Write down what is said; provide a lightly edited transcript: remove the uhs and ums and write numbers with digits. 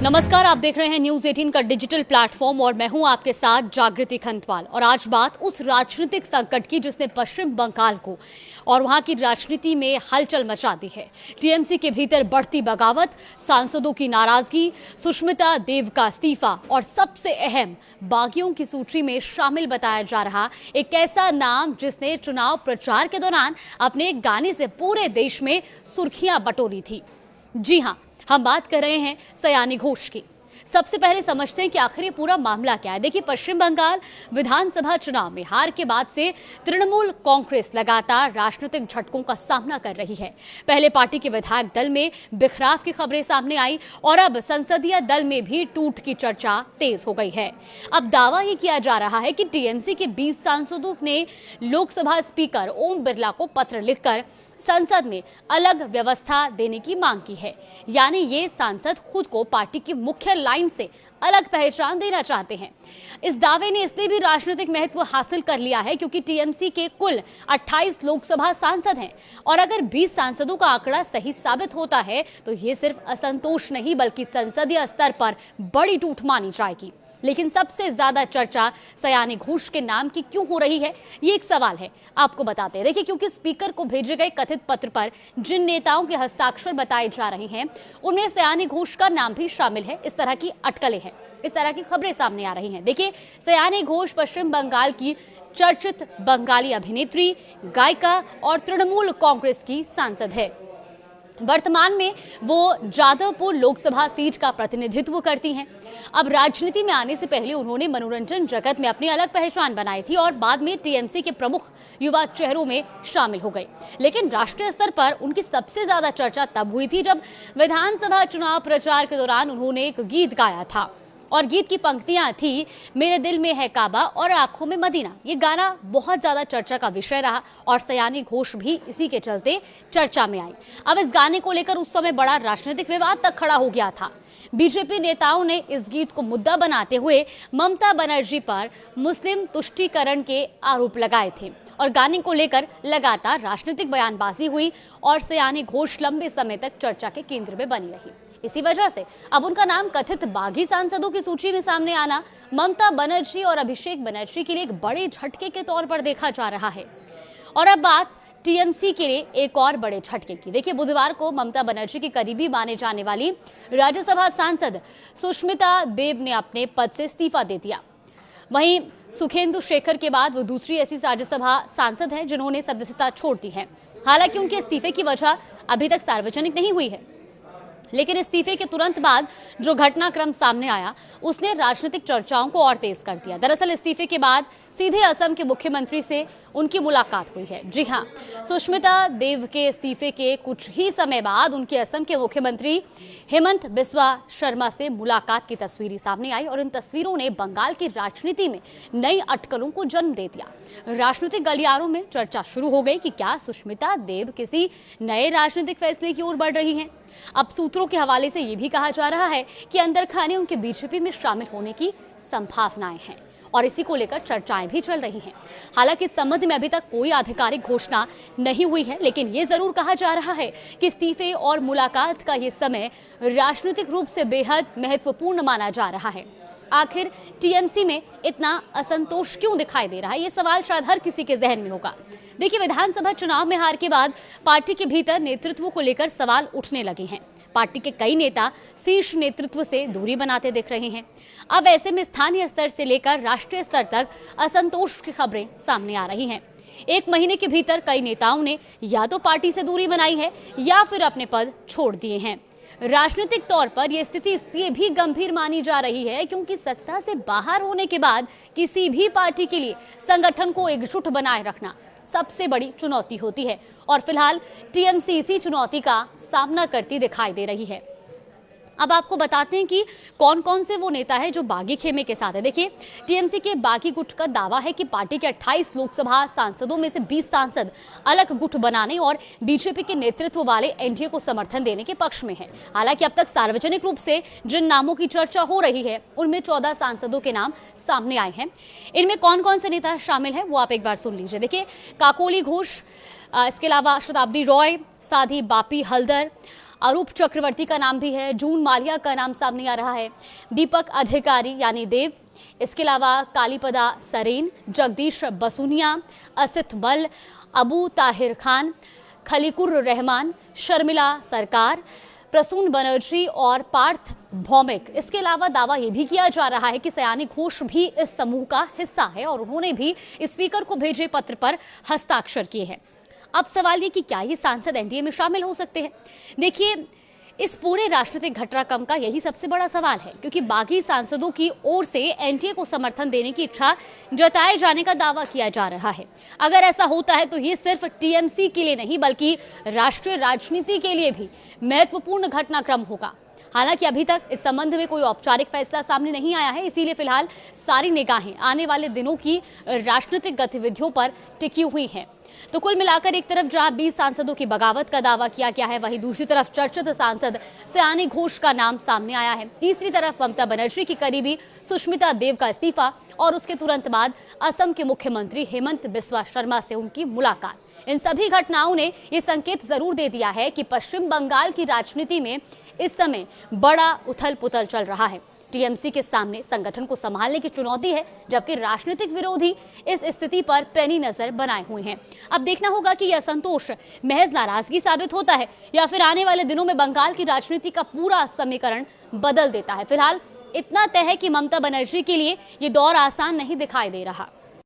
नमस्कार, आप देख रहे हैं न्यूज 18 का डिजिटल प्लेटफॉर्म और मैं हूं आपके साथ जागृति खंतवाल। और आज बात उस राजनीतिक संकट की जिसने पश्चिम बंगाल को और वहां की राजनीति में हलचल मचा दी है। टीएमसी के भीतर बढ़ती बगावत, सांसदों की नाराजगी, सुष्मिता देव का इस्तीफा और सबसे अहम, बागियों की सूची में शामिल बताया जा रहा एक ऐसा नाम जिसने चुनाव प्रचार के दौरान अपने गाने से पूरे देश में सुर्खियां बटोरी थी। जी हां, हम बात कर रहे हैं सयानी घोष की। सबसे पहले समझते हैं कि आखिर ये पूरा मामला क्या है। देखिए, पश्चिम बंगाल विधानसभा चुनाव में हार के बाद से तृणमूल कांग्रेस लगातार राजनीतिक झटकों का सामना कर रही है। पहले पार्टी के विधायक दल में बिखराव की खबरें सामने आई और अब संसदीय दल में भी टूट की चर्चा तेज हो गई है। अब दावा ये किया जा रहा है कि टीएमसी के 20 सांसदों ने लोकसभा स्पीकर ओम बिरला को पत्र लिखकर संसद में अलग व्यवस्था देने की मांग की है। यानी ये सांसद खुद को पार्टी की मुख्य लाइन से अलग पहचान देना चाहते हैं। इस दावे ने इसलिए भी राजनीतिक महत्व हासिल कर लिया है क्योंकि टीएमसी के कुल 28 लोकसभा सांसद हैं और अगर 20 सांसदों का आंकड़ा सही साबित होता है तो ये सिर्फ असंतोष नहीं बल्कि संसदीय स्तर पर बड़ी टूट मानी जाएगी। लेकिन सबसे ज्यादा चर्चा सयानी घोष के नाम की क्यों हो रही है, ये एक सवाल है। आपको बताते हैं, देखिए, क्योंकि स्पीकर को भेजे गए कथित पत्र पर जिन नेताओं के हस्ताक्षर बताए जा रहे हैं उनमें सयानी घोष का नाम भी शामिल है। इस तरह की अटकलें हैं, इस तरह की खबरें सामने आ रही हैं। देखिए, सयानी घोष पश्चिम बंगाल की चर्चित बंगाली अभिनेत्री, गायिका और तृणमूल कांग्रेस की सांसद है। वर्तमान में वो जादवपुर लोकसभा सीट का प्रतिनिधित्व करती हैं। अब राजनीति में आने से पहले उन्होंने मनोरंजन जगत में अपनी अलग पहचान बनाई थी और बाद में टीएमसी के प्रमुख युवा चेहरों में शामिल हो गई। लेकिन राष्ट्रीय स्तर पर उनकी सबसे ज्यादा चर्चा तब हुई थी जब विधानसभा चुनाव प्रचार के दौरान उन्होंने एक गीत गाया था और गीत की पंक्तियां थी, मेरे दिल में है काबा और आंखों में मदीना। ये गाना बहुत ज्यादा चर्चा का विषय रहा और सयानी घोष भी इसी के चलते चर्चा में आई। अब इस गाने को लेकर उस समय बड़ा राजनीतिक विवाद तक खड़ा हो गया था। बीजेपी नेताओं ने इस गीत को मुद्दा बनाते हुए ममता बनर्जी पर मुस्लिम तुष्टीकरण के आरोप लगाए थे और गाने को लेकर लगातार राजनीतिक बयानबाजी हुई और सयानी घोष लंबे समय तक चर्चा के केंद्र में बनी रही। इसी वजह से अब उनका नाम कथित बागी सांसदों की सूची में सामने आना ममता बनर्जी और अभिषेक बनर्जी के लिए एक बड़े झटके के तौर पर देखा जा रहा है। और अब बात टीएमसी के लिए एक और बड़े झटके की। देखिए, बुधवार को ममता बनर्जी की करीबी माने जाने वाली राज्यसभा सांसद सुष्मिता देव ने अपने पद से इस्तीफा दे दिया। वहीं सुखेंदु शेखर के बाद वो दूसरी ऐसी राज्यसभा सांसद है जिन्होंने सदस्यता छोड़ दी है। हालांकि उनके इस्तीफे की वजह अभी तक सार्वजनिक नहीं हुई है, लेकिन इस्तीफे के तुरंत बाद जो घटनाक्रम सामने आया उसने राजनीतिक चर्चाओं को और तेज कर दिया। दरअसल इस्तीफे के बाद सीधे असम के मुख्यमंत्री से उनकी मुलाकात हुई है। जी हां, सुष्मिता देव के इस्तीफे के कुछ ही समय बाद उनके असम के मुख्यमंत्री हेमंत बिस्वा शर्मा से मुलाकात की तस्वीरें सामने आई और इन तस्वीरों ने बंगाल की राजनीति में नई अटकलों को जन्म दे दिया। राजनीतिक गलियारों में चर्चा शुरू हो गई कि क्या सुष्मिता देव किसी नए राजनीतिक फैसले की ओर बढ़ रही हैं। अब सूत्रों के हवाले से ये भी कहा जा रहा है कि अंदर खाने उनके बीजेपी में शामिल होने की संभावनाएं हैं और इसी को लेकर चर्चाएं भी चल रही हैं। हालांकि इस संबंध में अभी तक कोई आधिकारिक घोषणा नहीं हुई है, लेकिन ये जरूर कहा जा रहा है कि इस्तीफे और मुलाकात का ये समय राजनीतिक रूप से बेहद महत्वपूर्ण माना जा रहा है। आखिर टीएमसी में इतना असंतोष क्यों दिखाई दे रहा है, ये सवाल शायद हर किसी के जहन में होगा। देखिए, विधानसभा चुनाव में हार के बाद पार्टी के भीतर नेतृत्व को लेकर सवाल उठने लगे हैं। पार्टी के कई नेता शीर्ष नेतृत्व से दूरी बनाते दिख रहे हैं। अब ऐसे में स्थानीय स्तर से लेकर राष्ट्रीय स्तर तक असंतोष की खबरें सामने आ रही हैं। एक महीने के भीतर कई नेताओं ने या तो पार्टी से दूरी बनाई है या फिर अपने पद छोड़ दिए हैं। राजनीतिक तौर पर यह स्थिति इसलिए भी गंभीर मानी जा रही है क्योंकि सत्ता से बाहर होने के बाद किसी भी पार्टी के लिए संगठन को एकजुट बनाए रखना सबसे बड़ी चुनौती होती है और फिलहाल टीएमसी इसी चुनौती का सामना करती दिखाई दे रही है। अब आपको बताते हैं कि कौन कौन से वो नेता है जो बागी खेमे के साथ है। देखिए, टीएमसी के बागी गुट का दावा है कि पार्टी के 28 लोकसभा सांसदों में से 20 सांसद अलग गुट बनाने और बीजेपी के नेतृत्व वाले एनडीए को समर्थन देने के पक्ष में है। हालांकि अब तक सार्वजनिक रूप से जिन नामों की चर्चा हो रही है उनमें 14 सांसदों के नाम सामने आए हैं। इनमें कौन कौन से नेता शामिल है वो आप एक बार सुन लीजिए। देखिए, काकोली घोष, इसके अलावा शताब्दी रॉय, साधी बापी हल्दर, अरूप चक्रवर्ती का नाम भी है, जून मालिया का नाम सामने आ रहा है, दीपक अधिकारी यानी देव, इसके अलावा कालीपदा सरेन, जगदीश बसुनिया, असित मल, अबू ताहिर खान, खलीकुर रहमान, शर्मिला सरकार, प्रसून बनर्जी और पार्थ भौमिक। इसके अलावा दावा यह भी किया जा रहा है कि सयानी घोष भी इस समूह का हिस्सा है और उन्होंने भी स्पीकर को भेजे पत्र पर हस्ताक्षर किए हैं। अब सवाल ये कि क्या ये सांसद एनडीए में शामिल हो सकते हैं? देखिए, इस पूरे राजनीतिक घटनाक्रम का यही सबसे बड़ा सवाल है, क्योंकि बागी सांसदों की ओर से एनडीए को समर्थन देने की इच्छा जताए जाने का दावा किया जा रहा है। अगर ऐसा होता है तो ये सिर्फ टीएमसी के लिए नहीं बल्कि राष्ट्रीय राजनीति के लिए भी महत्वपूर्ण घटनाक्रम होगा। हालांकि अभी तक इस संबंध में कोई औपचारिक फैसला सामने नहीं आया है, इसीलिए फिलहाल सारी निगाहें आने वाले दिनों की राजनीतिक गतिविधियों पर टिकी हुई हैं। तो कुल मिलाकर एक तरफ जहां 20 सांसदों की बगावत का दावा किया गया है, वहीं दूसरी तरफ चर्चित सांसद सयानी घोष का नाम सामने आया है। तीसरी तरफ ममता बनर्जी की करीबी सुष्मिता देव का इस्तीफा और उसके तुरंत बाद असम के मुख्यमंत्री हेमंत बिस्वा शर्मा से उनकी मुलाकात। इन सभी घटनाओं ने ये संकेत जरूर दे दिया है कि पश्चिम बंगाल की राजनीति में इस समय बड़ा उथल पुथल चल रहा है। टीएमसी के सामने संगठन को संभालने की चुनौती है, जबकि राजनीतिक विरोधी इस स्थिति पर पैनी नजर बनाए हुए हैं। अब देखना होगा कि यह असंतोष महज नाराजगी साबित होता है या फिर आने वाले दिनों में बंगाल की राजनीति का पूरा समीकरण बदल देता है। फिलहाल इतना तय है कि ममता बनर्जी के लिए ये दौर आसान नहीं दिखाई दे रहा।